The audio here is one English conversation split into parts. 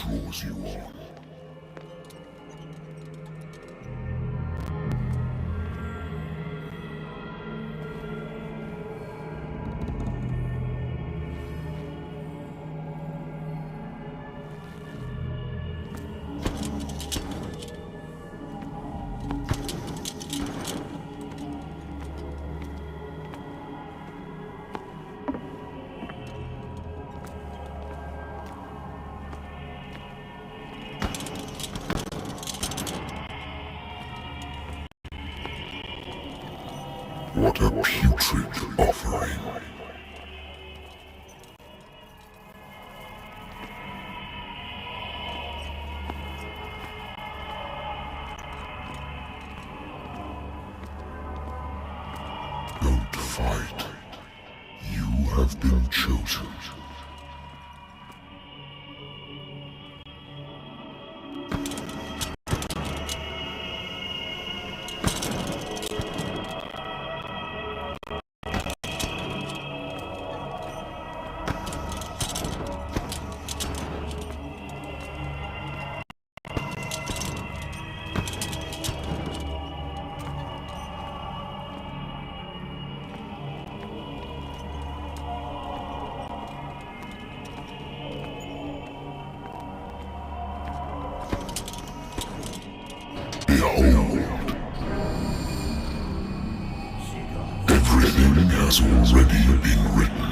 draws you on. What a putrid offering. Don't fight. You have been chosen. Behold! Everything has already been written.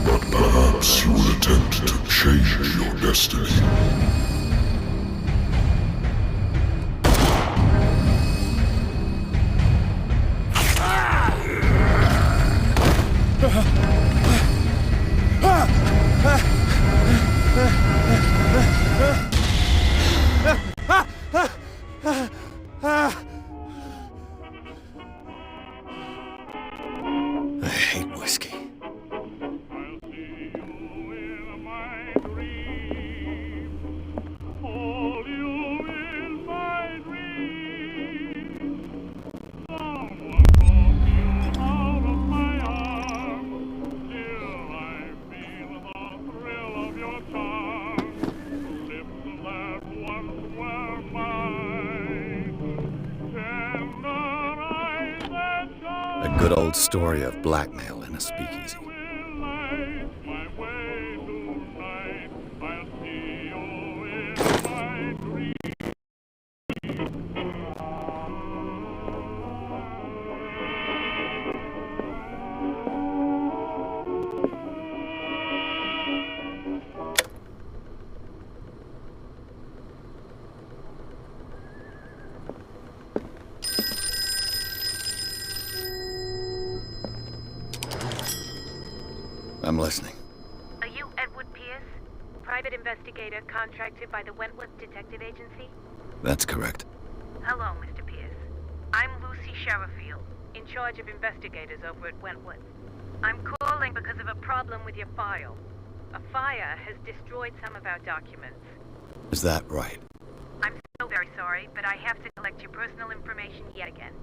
But perhaps you will attempt to change your destiny. I hate whiskey. A good old story of blackmail in a speakeasy. I'm listening. Are you Edward Pierce? Private investigator contracted by the Wentworth Detective Agency? That's correct. Hello, Mr. Pierce. I'm Lucy Sherrifield, in charge of investigators over at Wentworth. I'm calling because of a problem with your file. A fire has destroyed some of our documents. Is that right? I'm so very sorry, but I have to collect your personal information yet again.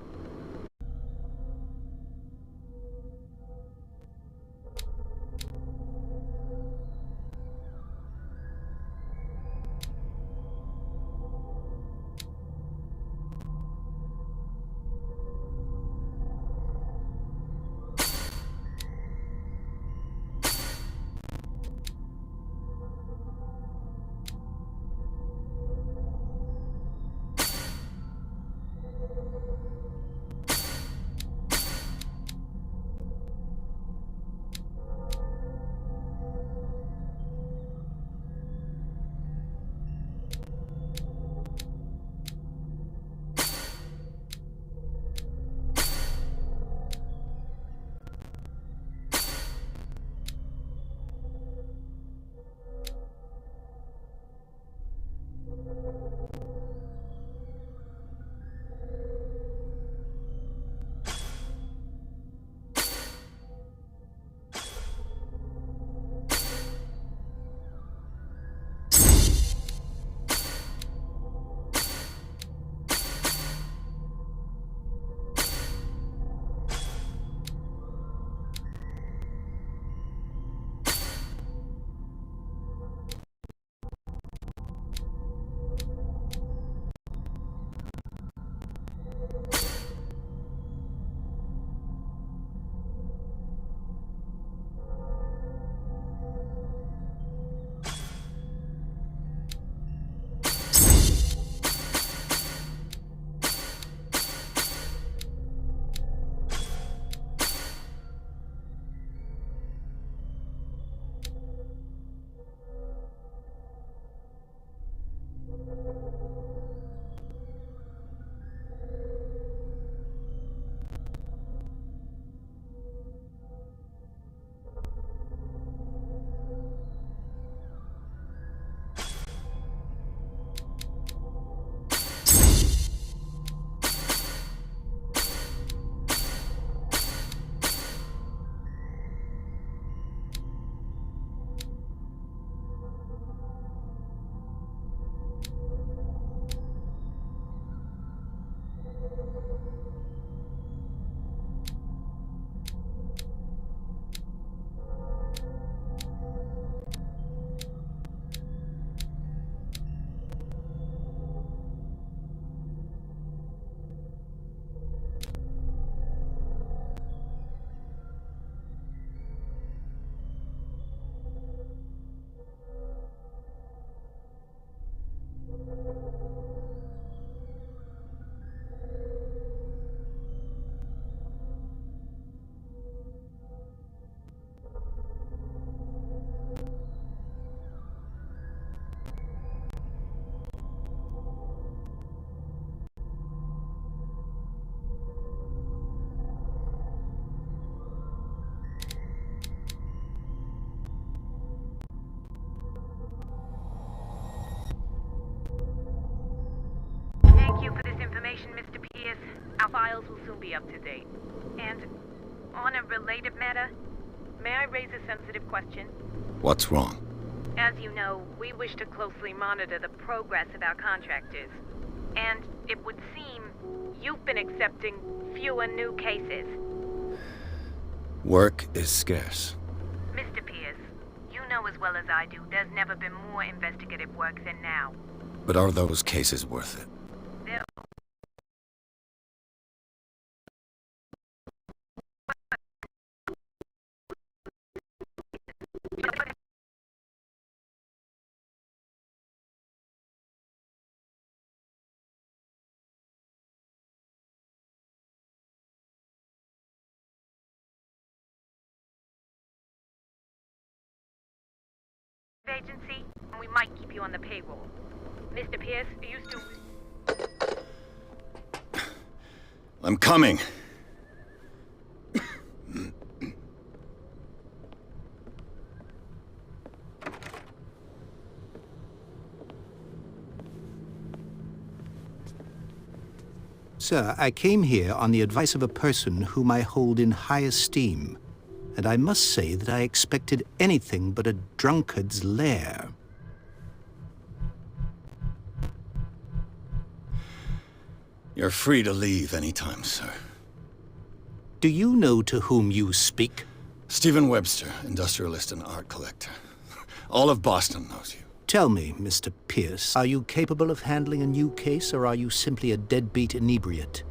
Our files will soon be up to date. And on a related matter, may I raise a sensitive question? What's wrong? As you know, we wish to closely monitor the progress of our contractors. And it would seem you've been accepting fewer new cases. Work is scarce. Mr. Pierce, you know as well as I do, there's never been more investigative work than now. But are those cases worth it? They're agency, and we might keep you on the payroll. Mr. Pierce, are you still... I'm coming! Sir, I came here on the advice of a person whom I hold in high esteem, and I must say that I expected anything but a drunkard's lair. You're free to leave anytime, sir. Do you know to whom you speak? Stephen Webster, industrialist and art collector. All of Boston knows you. Tell me, Mr. Pierce, are you capable of handling a new case, or are you simply a deadbeat inebriate?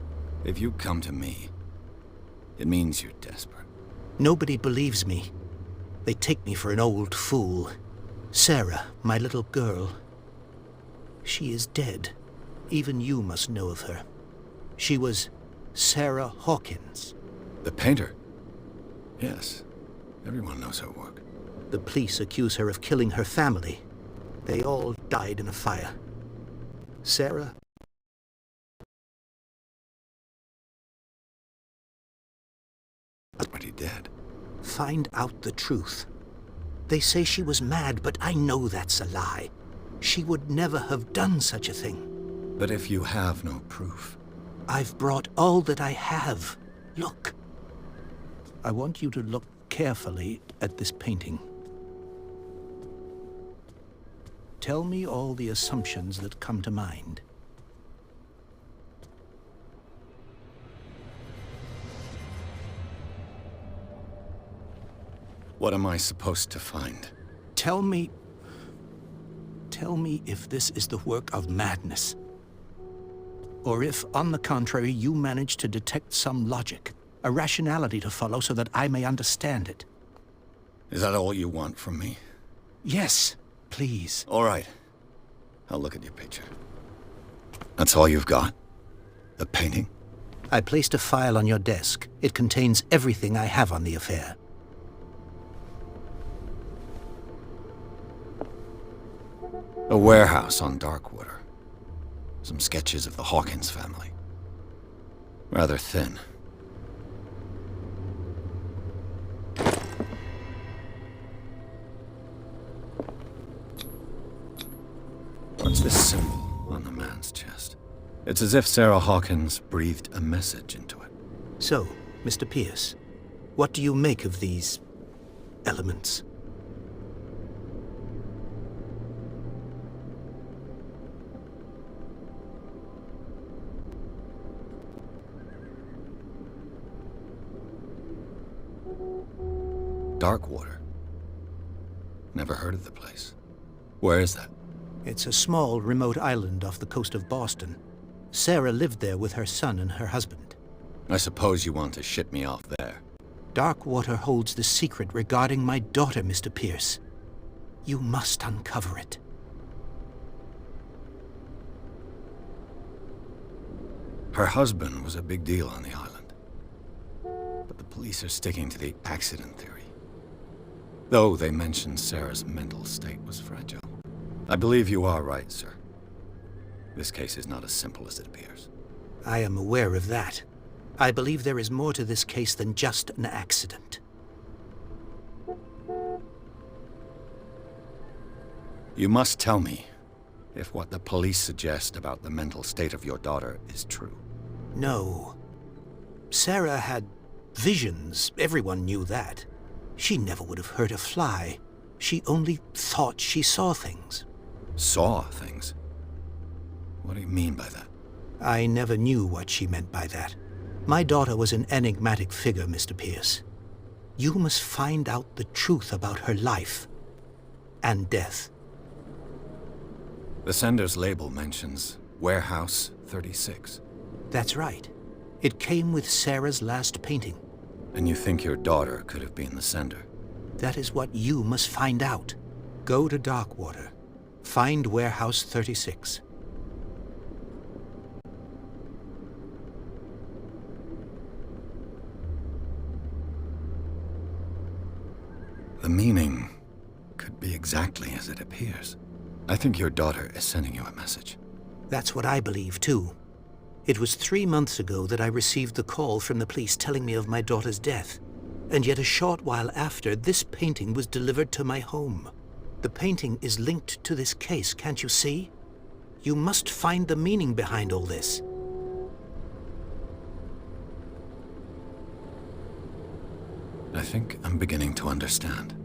If you come to me, it means you're desperate. Nobody believes me. They take me for an old fool. Sarah, my little girl. She is dead. Even you must know of her. She was Sarah Hawkins. The painter? Yes. Everyone knows her work. The police accuse her of killing her family. They all died in a fire. Sarah... But he did. Find out the truth. They say she was mad, but I know that's a lie. She would never have done such a thing. But if you have no proof... I've brought all that I have. Look. I want you to look carefully at this painting. Tell me all the assumptions that come to mind. What am I supposed to find? Tell me if this is the work of madness. Or if, on the contrary, you manage to detect some logic, a rationality to follow so that I may understand it. Is that all you want from me? Yes, please. All right. I'll look at your picture. That's all you've got? The painting? I placed a file on your desk. It contains everything I have on the affair. A warehouse on Darkwater. Some sketches of the Hawkins family. Rather thin. What's this symbol on the man's chest? It's as if Sarah Hawkins breathed a message into it. So, Mr. Pierce, what do you make of these elements? Darkwater. Never heard of the place. Where is that? It's a small, remote island off the coast of Boston. Sarah lived there with her son and her husband. I suppose you want to ship me off there. Darkwater holds the secret regarding my daughter, Mr. Pierce. You must uncover it. Her husband was a big deal on the island. But the police are sticking to the accident theory. Though they mentioned Sarah's mental state was fragile. I believe you are right, sir. This case is not as simple as it appears. I am aware of that. I believe there is more to this case than just an accident. You must tell me if what the police suggest about the mental state of your daughter is true. No, Sarah had visions. Everyone knew that. She never would have hurt a fly. She only thought she saw things. Saw things? What do you mean by that? I never knew what she meant by that. My daughter was an enigmatic figure, Mr. Pierce. You must find out the truth about her life and death. The sender's label mentions Warehouse 36. That's right. It came with Sarah's last painting. And you think your daughter could have been the sender? That is what you must find out. Go to Darkwater. Find Warehouse 36. The meaning could be exactly as it appears. I think your daughter is sending you a message. That's what I believe, too. It was 3 months ago that I received the call from the police telling me of my daughter's death. And yet a short while after, this painting was delivered to my home. The painting is linked to this case, can't you see? You must find the meaning behind all this. I think I'm beginning to understand.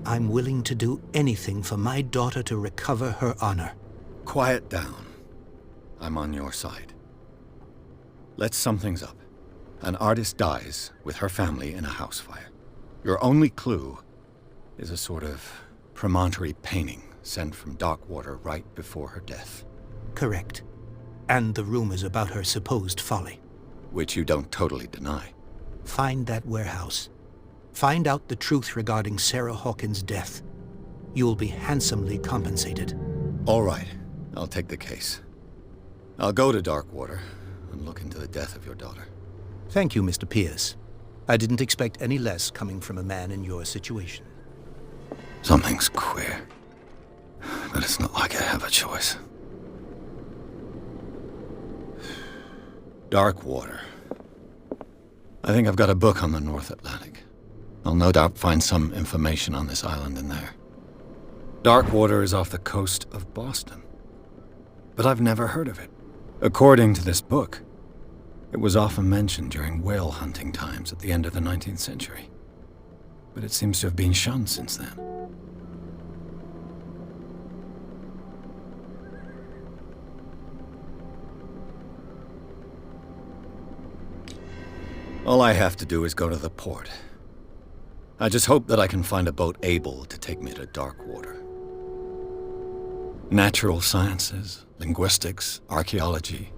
I'm willing to do anything for my daughter to recover her honor. Quiet down. I'm on your side. Let's sum things up. An artist dies with her family in a house fire. Your only clue is a sort of promontory painting sent from Darkwater right before her death. Correct. And the rumors about her supposed folly. Which you don't totally deny. Find that warehouse. Find out the truth regarding Sarah Hawkins' death. You'll be handsomely compensated. All right. I'll take the case. I'll go to Darkwater and look into the death of your daughter. Thank you, Mr. Pierce. I didn't expect any less coming from a man in your situation. Something's queer. But it's not like I have a choice. Darkwater. I think I've got a book on the North Atlantic. I'll no doubt find some information on this island in there. Darkwater is off the coast of Boston. But I've never heard of it. According to this book, it was often mentioned during whale hunting times at the end of the 19th century. But it seems to have been shunned since then. All I have to do is go to the port. I just hope that I can find a boat able to take me to Darkwater. Natural sciences, linguistics, archaeology.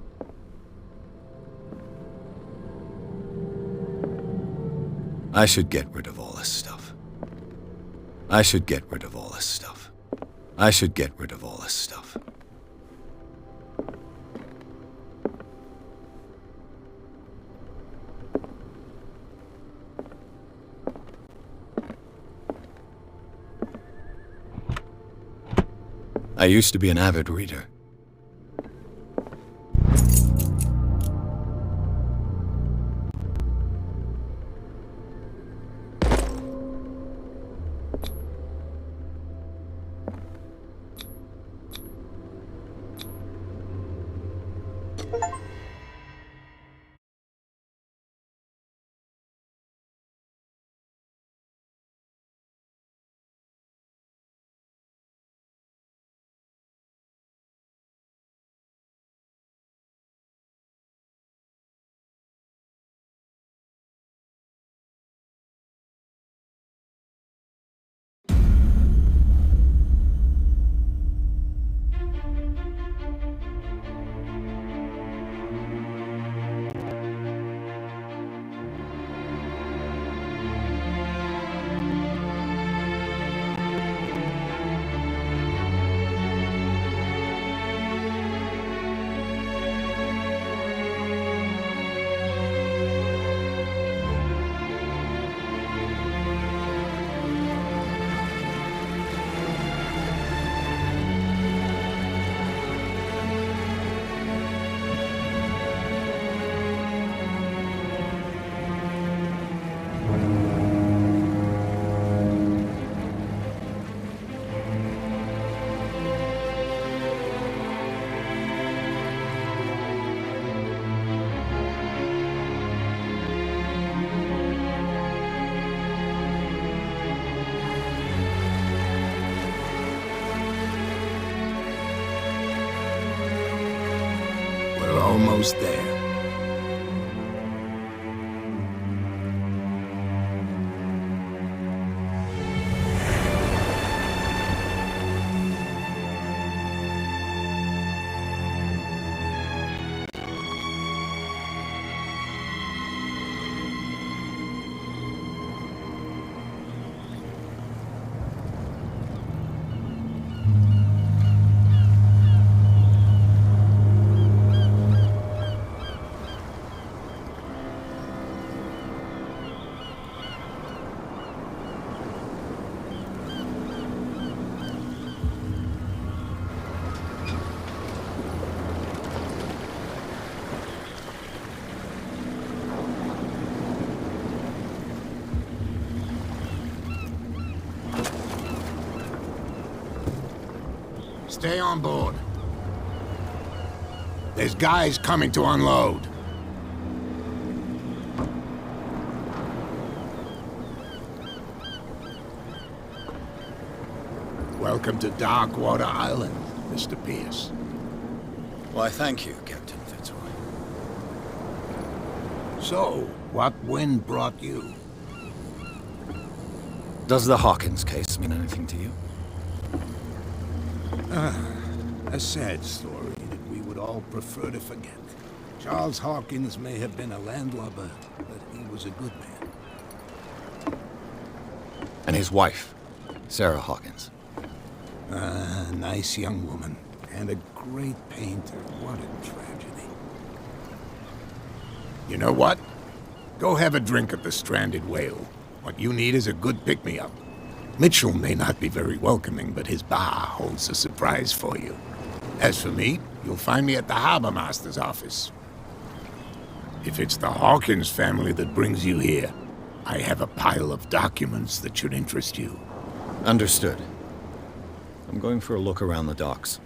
I should get rid of all this stuff. I should get rid of all this stuff. I should get rid of all this stuff. I used to be an avid reader. almost there. Stay on board. There's guys coming to unload. Welcome to Darkwater Island, Mr. Pierce. Why, thank you, Captain Fitzroy. So, what wind brought you? Does the Hawkins case mean anything to you? A sad story that we would all prefer to forget. Charles Hawkins may have been a landlubber, but he was a good man. And his wife, Sarah Hawkins. A nice young woman, and a great painter. What a tragedy. You know what? Go have a drink at the Stranded Whale. What you need is a good pick-me-up. Mitchell may not be very welcoming, but his bar holds a surprise for you. As for me, you'll find me at the Harbor Master's office. If it's the Hawkins family that brings you here, I have a pile of documents that should interest you. Understood. I'm going for a look around the docks.